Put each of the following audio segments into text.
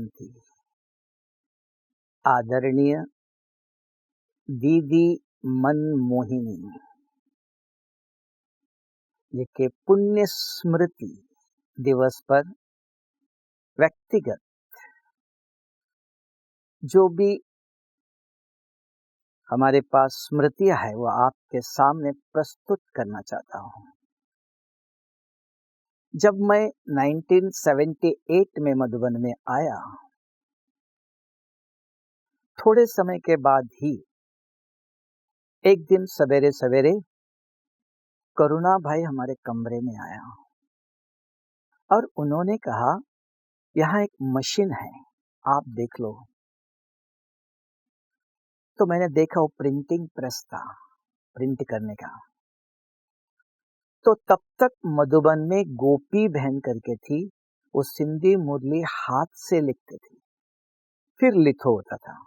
शांति। आदरणीय दीदी मनमोहिनी जी के पुण्य स्मृति दिवस पर व्यक्तिगत जो भी हमारे पास स्मृतियां है वो आपके सामने प्रस्तुत करना चाहता हूं। जब मैं 1978 में मधुबन में आया, थोड़े समय के बाद ही एक दिन सवेरे सवेरे करुणा भाई हमारे कमरे में आया और उन्होंने कहा, यहाँ एक मशीन है, आप देख लो। तो मैंने देखा वो प्रिंटिंग प्रेस था, प्रिंट करने का। तो तब तक मधुबन में गोपी बहन करके थी, वो सिंधी मुरली हाथ से लिखते थे, फिर लिथो होता था।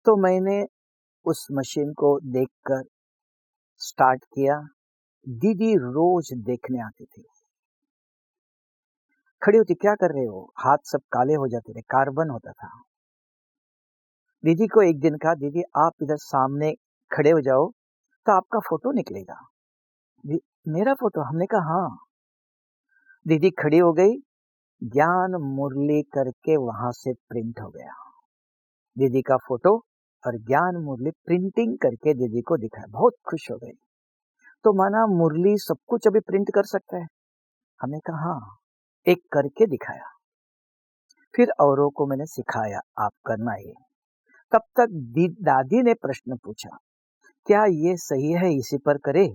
तो मैंने उस मशीन को देखकर स्टार्ट किया। दीदी रोज देखने आती थी, खड़ी होती, क्या कर रहे हो? हाथ सब काले हो जाते थे, कार्बन होता था। दीदी को एक दिन कहा, दीदी आप इधर सामने खड़े हो जाओ तो आपका फोटो निकलेगा। मेरा फोटो? हमने कहा हाँ। दीदी खड़ी हो गई, ज्ञान मुरली करके वहां से प्रिंट हो गया दीदी का फोटो, और ज्ञान मुरली प्रिंटिंग करके दीदी को दिखाया। बहुत खुश हो गई। तो माना मुरली सब कुछ अभी प्रिंट कर सकता है? हमने कहा हाँ। एक करके दिखाया, फिर औरों को मैंने सिखाया, आप करना ये। तब तक दादी ने प्रश्न पूछा, क्या ये सही है, इसी पर करे?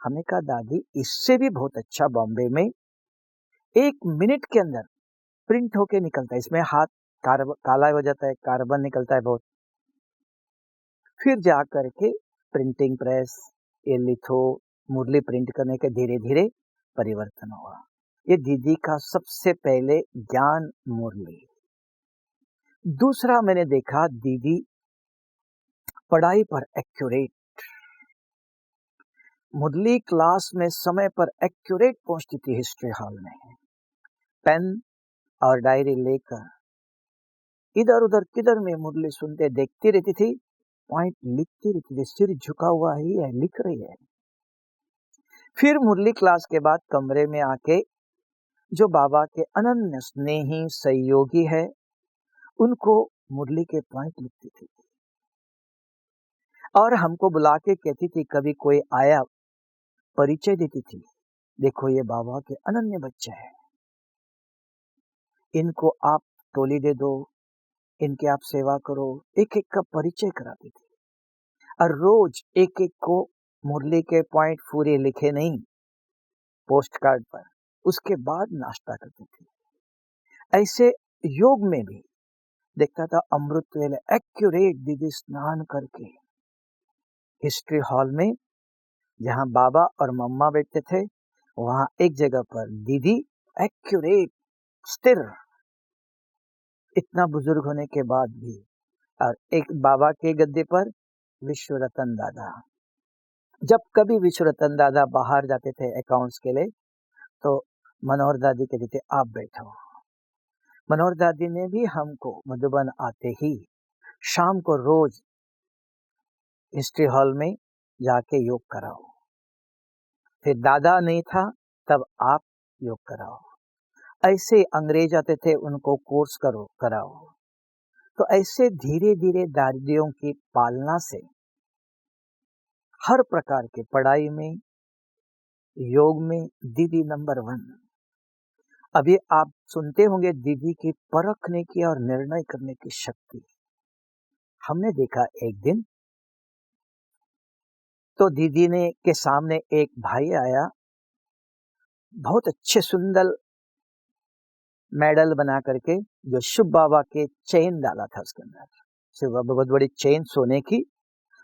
हमने कहा दादी इससे भी बहुत अच्छा बॉम्बे में 1 मिनट के अंदर प्रिंट होके निकलता है, इसमें हाथ काला हो जाता है, कार्बन निकलता है बहुत। फिर जा करके प्रिंटिंग प्रेस, ये लिथो, मुरली प्रिंट करने के धीरे धीरे परिवर्तन हुआ। ये दीदी का सबसे पहले ज्ञान मुरली। दूसरा मैंने देखा, दीदी पढ़ाई पर एक्यूरेट, मुरली क्लास में समय पर एक्यूरेट पहुंचती थी। हिस्ट्री हॉल में पेन और डायरी लेकर इधर उधर किधर में मुरली सुनते देखती रहती थी, पॉइंट लिखती रहती थी, सिर झुका हुआ ही है, लिख रही है। फिर मुरली क्लास के बाद कमरे में आके जो बाबा के अनन्य स्नेही सहयोगी है उनको मुरली के पॉइंट लिखती थी और हमको बुला के कहती थी, कभी कोई आया परिचय देती थी, देखो ये बाबा के अनन्य बच्चे हैं, इनको आप टोली दे दो, इनके आप सेवा करो। एक एक का परिचय कराती थी और रोज एक एक को मुरली के पॉइंट पूरे लिखे नहीं, पोस्ट कार्ड पर, उसके बाद नाश्ता करती थी। ऐसे योग में भी देखता था, अमृत वेले एक्यूरेट दीदी स्नान करके हिस्ट्री हॉल में जहां बाबा और मम्मा बैठते थे, वहां एक जगह पर दीदी एक्यूरेट स्थिर, इतना बुजुर्ग होने के बाद भी। और एक बाबा के गद्दे पर विश्व रतन दादा। जब कभी विश्व रतन दादा बाहर जाते थे अकाउंट्स के लिए, तो मनोहर दादी कहते थे, आप बैठो। मनोहर दादी ने भी हमको मधुबन आते ही शाम को रोज हिस्ट्री हॉल में जाके योग कराओ। फिर दादा नहीं था तब आप योग कराओ। ऐसे अंग्रेज आते थे, उनको कोर्स कराओ। तो ऐसे धीरे धीरे दादियों की पालना से हर प्रकार के पढ़ाई में, योग में दीदी नंबर 1। अभी आप सुनते होंगे दीदी की परखने की और निर्णय करने की शक्ति। हमने देखा एक दिन तो दीदी ने के सामने एक भाई आया, बहुत अच्छे सुंदर मेडल बना करके, जो शिव बाबा के चेन डाला था उसके अंदर, शिव बाबा बहुत बड़ी चेन सोने की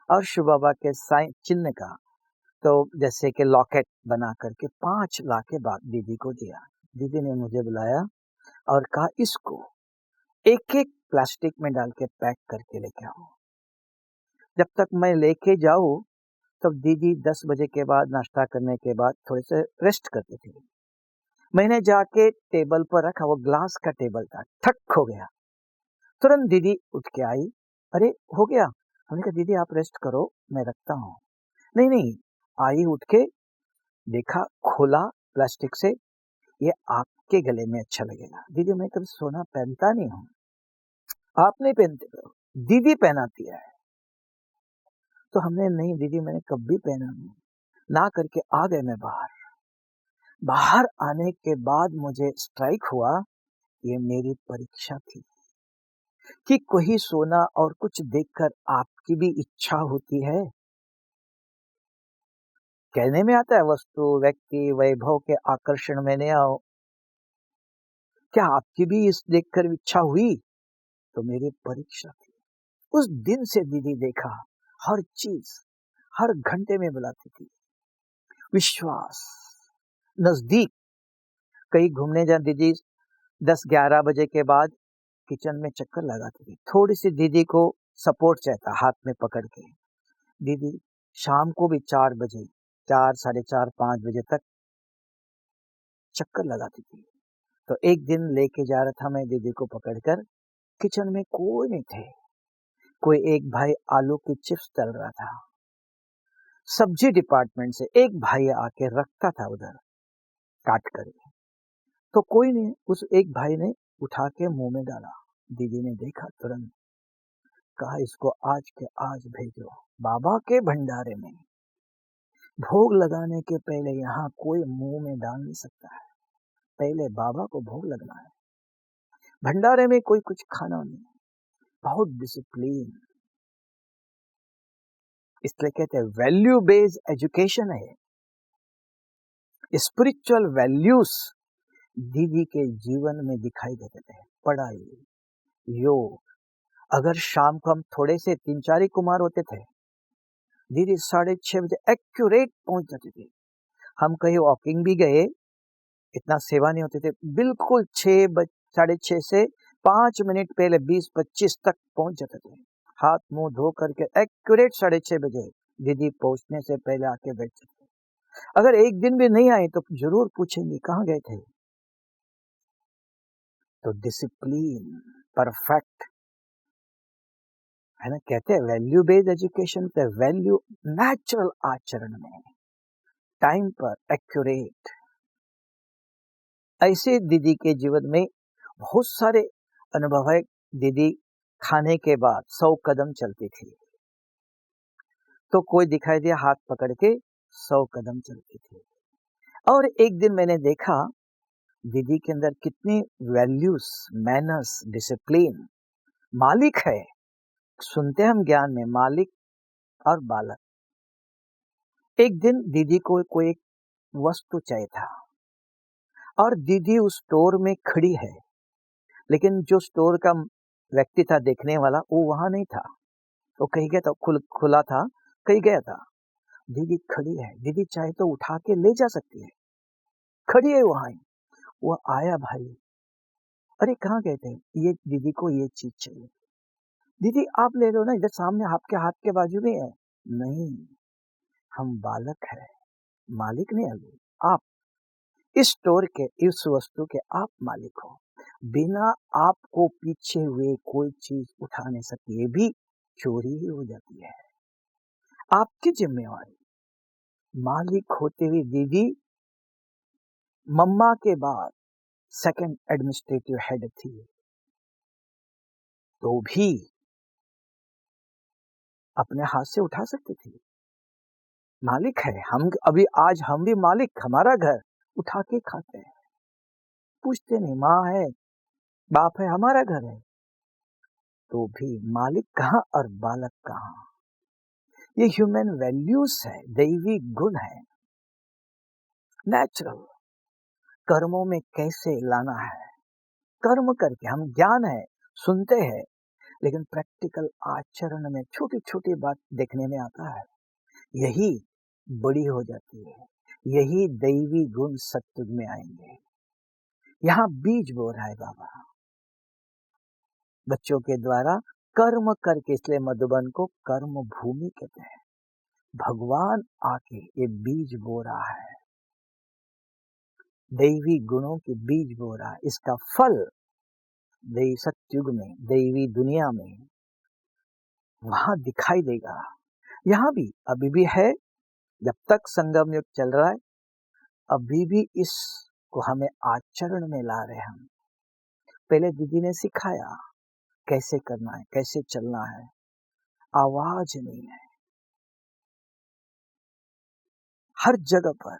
और शिव बाबा के साइन चिन्ह का, तो जैसे कि लॉकेट बना करके 5 लाख के बाद दीदी को दिया। दीदी ने मुझे बुलाया और कहा, इसको एक एक प्लास्टिक में डाल के पैक करके लेके आओ। जब तक मैं लेके जाऊं तब दीदी 10 बजे के बाद नाश्ता करने के बाद थोड़े से रेस्ट करती थी। मैंने जाके टेबल पर रखा, वो ग्लास का टेबल था, ठक हो गया। तुरंत दीदी उठ के आई, अरे हो गया? हमने कहा दीदी आप रेस्ट करो, मैं रखता हूँ। नहीं नहीं, आई उठ के, देखा, खोला प्लास्टिक से, ये आपके गले में अच्छा लगेगा। दीदी मैं कभी सोना पहनता नहीं हूँ, आप नहीं पहनते हो, दीदी पहनाती है। तो हमने, नहीं दीदी मैंने कभी पहना नहीं, ना करके आ गए। मैं बाहर आने के बाद मुझे स्ट्राइक हुआ, ये मेरी परीक्षा थी कि कोई सोना और कुछ देखकर आपकी भी इच्छा होती है। कहने में आता है वस्तु, व्यक्ति, वैभव के आकर्षण में न आओ। क्या आपकी भी इस देखकर इच्छा हुई? तो मेरी परीक्षा थी। उस दिन से दीदी देखा, हर चीज हर घंटे में बुलाती थी। विश्वास, नजदीक, कहीं घूमने जा दीदी 10-11 बजे के बाद किचन में चक्कर लगाती थी। थोड़ी सी दीदी को सपोर्ट चाहता, हाथ में पकड़ के। दीदी शाम को भी 4 बजे, 4, साढ़े 4, 5 बजे तक चक्कर लगाती थी। तो एक दिन लेके जा रहा था मैं दीदी को पकड़कर, किचन में कोई नहीं थे, कोई एक भाई आलू की चिप्स तल रहा था। सब्जी डिपार्टमेंट से एक भाई आके रखता था उधर काट कर, तो कोई नहीं, उस एक भाई ने उठा के मुंह में डाला। दीदी ने देखा, तुरंत कहा इसको आज के आज भेजो बाबा के भंडारे में। भोग लगाने के पहले यहाँ कोई मुंह में डाल नहीं सकता है, पहले बाबा को भोग लगना है, भंडारे में कोई कुछ खाना नहीं। बहुत डिसिप्लिन, इसलिए कहते हैं वैल्यू बेस्ड एजुकेशन है। स्पिरिचुअल वैल्यूज दीदी के जीवन में दिखाई देते थे। पढ़ाई, योग। अगर शाम को हम थोड़े से 3-4 ही कुमार होते थे, दीदी 6:30 बजे एक्यूरेट पहुंच जाती थी। हम कहीं वॉकिंग भी गए, इतना सेवा नहीं होते थे, बिल्कुल 6:30 से 5 मिनट पहले 20-25 तक पहुंच जाते थे। हाथ मुंह धो करके एक्यूरेट 6:30 बजे दीदी पहुंचने से पहले आके बैठ जाते। अगर एक दिन भी नहीं आए तो जरूर पूछेंगे कहाँ गए थे। तो डिसिप्लिन परफेक्ट है ना। कहते हैं वैल्यू बेस्ड एजुकेशन पे वैल्यू नेचुरल आचरण में, टाइम पर एक्यूरेट। ऐसे दीदी के जीवन में बहुत सारे अनुभव है। दीदी खाने के बाद 100 कदम चलती थी, तो कोई दिखाई दिया हाथ पकड़ के 100 कदम चलती थी। और एक दिन मैंने देखा दीदी के अंदर कितनी वैल्यूज, मैनर्स, डिसिप्लिन। मालिक है, सुनते हम ज्ञान में मालिक और बालक। एक दिन दीदी को कोई एक वस्तु चाहिए था और दीदी उस स्टोर में खड़ी है, लेकिन जो स्टोर का व्यक्ति था देखने वाला वो वहां नहीं था, वो कहीं गया था, खुला था, कहीं गया था। दीदी खड़ी है, दीदी चाहे तो उठा के ले जा सकती है, खड़ी है वहां। वो आया भाई, अरे कहाँ गए थे? ये दीदी को ये चीज चाहिए। दीदी आप ले लो ना, इधर सामने आपके हाथ के बाजू में है। नहीं, हम बालक है, मालिक नहीं। अभी आप इस स्टोर के, इस वस्तु के आप मालिक हो। बिना आपको पीछे हुए कोई चीज उठा नहीं सकती, ये भी चोरी ही हो जाती है। आपकी जिम्मेवारी। मालिक होते हुए दीदी मम्मा के बाद सेकंड एडमिनिस्ट्रेटिव हेड थी, तो भी अपने हाथ से उठा सकती थी। मालिक है हम, अभी आज हम भी मालिक, हमारा घर उठा के खाते हैं, पूछते नहीं, माँ है, बाप है, हमारा घर है, तो भी मालिक कहाँ और बालक कहाँ। ये ह्यूमन वैल्यूज है, दैवी गुण है, नेचुरल। कर्मों में कैसे लाना है, कर्म करके। हम ज्ञान है, सुनते हैं, लेकिन प्रैक्टिकल आचरण में छोटी छोटी बात देखने में आता है, यही बड़ी हो जाती है, यही दैवी गुण सत्युग में आएंगे। यहाँ बीज बो रहा है बाबा बच्चों के द्वारा कर्म करके, इसलिए मधुबन को कर्म भूमि कहते हैं। भगवान आके ये बीज बो रहा है। दैवी गुणों के बीज बो रहा है। इसका फल दैवी सत्युग में, दैवी दुनिया में वहां दिखाई देगा। यहाँ भी अभी भी है, जब तक संगम युग चल रहा है अभी भी इसको हमें आचरण में ला रहे हैं हम। पहले दीदी ने सिखाया कैसे करना है, कैसे चलना है, आवाज नहीं है हर जगह पर।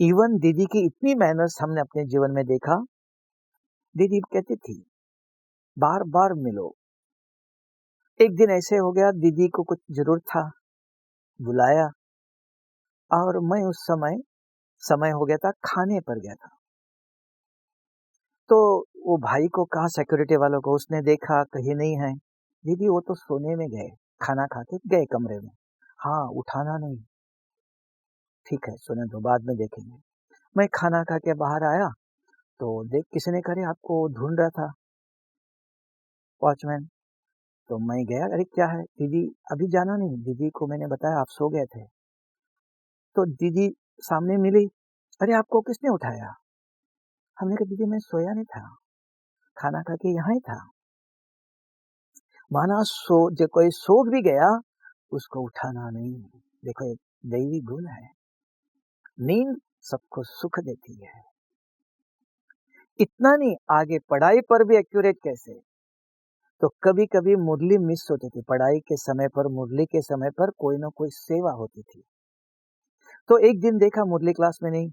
इवन दीदी की इतनी मैनर्स हमने अपने जीवन में देखा, दीदी कहती थी बार बार मिलो। एक दिन ऐसे हो गया, दीदी को कुछ जरूरत था, बुलाया, और मैं उस समय हो गया था, खाने पर गया था। तो वो भाई को कहा, सिक्योरिटी वालों को, उसने देखा कहीं नहीं है। दीदी वो तो सोने में गए, खाना खा के गए कमरे में। हाँ, उठाना नहीं, ठीक है सोने दो, बाद में देखेंगे। मैं खाना खा के बाहर आया तो देख किसी ने करे आपको ढूंढ रहा था वॉचमैन। तो मैं गया, अरे क्या है दीदी? अभी जाना नहीं, दीदी को मैंने बताया आप सो गए थे। तो दीदी सामने मिली, अरे आपको किसने उठाया? हमने कहा दीदी मैं सोया नहीं था, खाना खा के यहाँ ही था। माना जो कोई सो भी गया उसको उठाना नहीं। देखो एक दैवी गुण है, नींद सबको सुख देती है। इतना नहीं, आगे पढ़ाई पर भी एक्यूरेट कैसे। तो कभी कभी मुरली मिस होती थी, पढ़ाई के समय पर, मुरली के समय पर कोई ना कोई सेवा होती थी। तो एक दिन देखा मुरली क्लास में नहीं,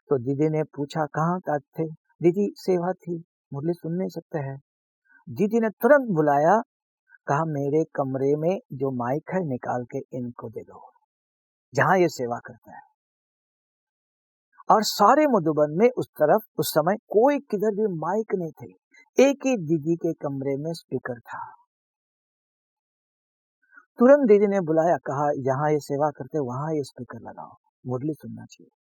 तो दीदी ने पूछा कहाँ का थे? दीदी सेवा थी, मुरली सुन नहीं सकते हैं। दीदी ने तुरंत बुलाया, कहा मेरे कमरे में जो माइक है निकाल के इनको दे दो, जहां ये सेवा करता है। और सारे मधुबन में उस तरफ उस समय कोई किधर भी माइक नहीं थे, एक ही दीदी के कमरे में स्पीकर था। तुरंत दीदी ने बुलाया, कहा जहां ये सेवा करते वहां ये स्पीकर लगाओ, मुरली सुनना चाहिए।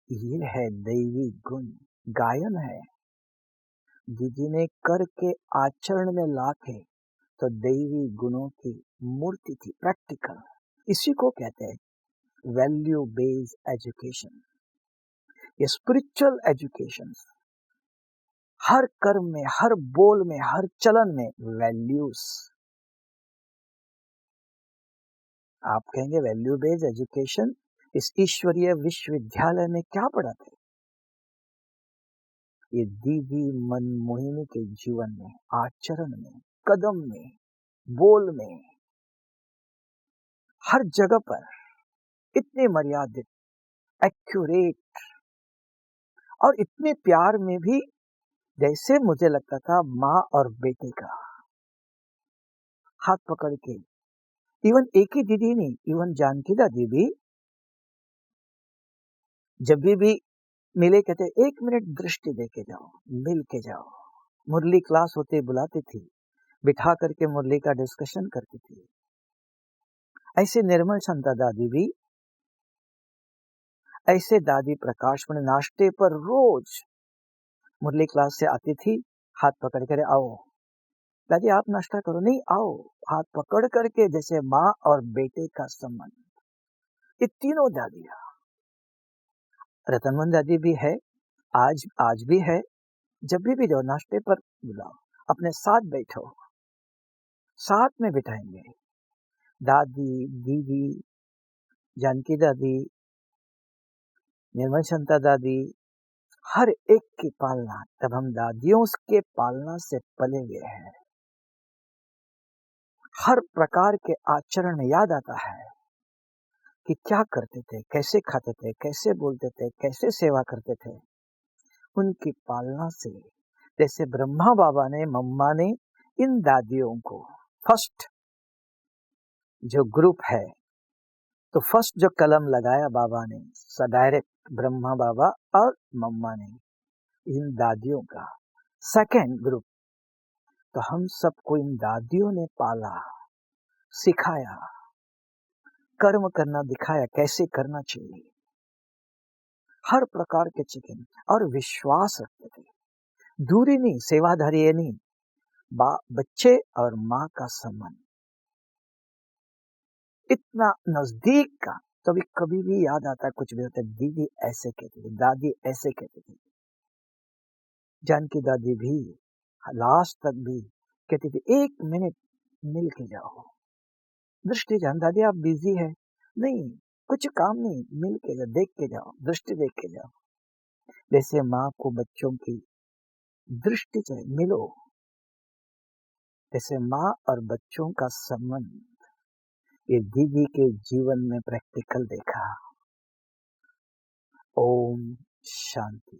ये है दैवी गुण, गायन है। दीदी ने करके आचरण में लाके तो दैवी गुणों की मूर्ति थी, प्रैक्टिकल। इसी को कहते हैं वैल्यू बेस्ड एजुकेशन। ये स्पिरिचुअल एजुकेशन, हर कर्म में, हर बोल में, हर चलन में वैल्यूज। आप कहेंगे वैल्यू बेस्ड एजुकेशन इस ईश्वरीय विश्वविद्यालय में क्या पढ़ाते? ये दीदी मनमोहिनी के जीवन में, आचरण में, कदम में, बोल में, हर जगह पर इतने मर्यादित, एक्यूरेट, और इतने प्यार में भी जैसे मुझे लगता था माँ और बेटे का, हाथ पकड़ के। इवन एक ही दीदी नहीं, इवन जानकी दादी भी जब भी मिले कहते 1 मिनट दृष्टि दे के जाओ, मिल के जाओ। मुरली क्लास होते बुलाती थी, बिठा करके मुरली का डिस्कशन करती थी। ऐसे निर्मल संता दादी भी, ऐसे दादी प्रकाश में नाश्ते पर रोज मुरली क्लास से आती थी, हाथ पकड़ कर आओ दादी आप नाश्ता करो, नहीं आओ, हाथ पकड़ करके, जैसे माँ और बेटे का संबंध। ये तीनों दादियां, रतनमन दादी भी है, आज भी है। जब भी जाओ नाश्ते पर बुलाओ, अपने साथ बैठो, साथ में बिठाएंगे। दादी, दीदी, जानकी दादी, निर्मल संता दादी, हर एक की पालना, तब हम दादियों के पालना से पले हुए हैं। हर प्रकार के आचरण में याद आता है कि क्या करते थे, कैसे खाते थे, कैसे बोलते थे, कैसे सेवा करते थे। उनकी पालना से, जैसे ब्रह्मा बाबा ने, मम्मा ने इन दादियों को फर्स्ट जो ग्रुप है, तो फर्स्ट जो कलम लगाया बाबा ने, डायरेक्ट ब्रह्मा बाबा और मम्मा ने इन दादियों का। सेकेंड ग्रुप, तो हम सबको इन दादियों ने पाला, सिखाया, कर्म करना दिखाया, कैसे करना चाहिए, हर प्रकार के चिकन, और विश्वास रखते थे। दूरी नहीं, सेवाधारी नहीं, बच्चे और माँ का संबंध इतना नजदीक का। तो अभी कभी भी याद आता है, कुछ भी होता है, दीदी ऐसे कहती थी, दादी ऐसे कहती थी। जानकी दादी भी लास्ट तक भी कहती थी, 1 मिनट मिल के जाओ। दृष्टि जान, दादी आप बिजी है? नहीं, कुछ काम नहीं, मिल के जाओ, देख के जाओ, दृष्टि देख के जाओ। जैसे माँ को बच्चों की दृष्टि चाहिए, मिलो। जैसे माँ और बच्चों का संबंध, ये दीदी के जीवन में प्रैक्टिकल देखा। ओम शांति।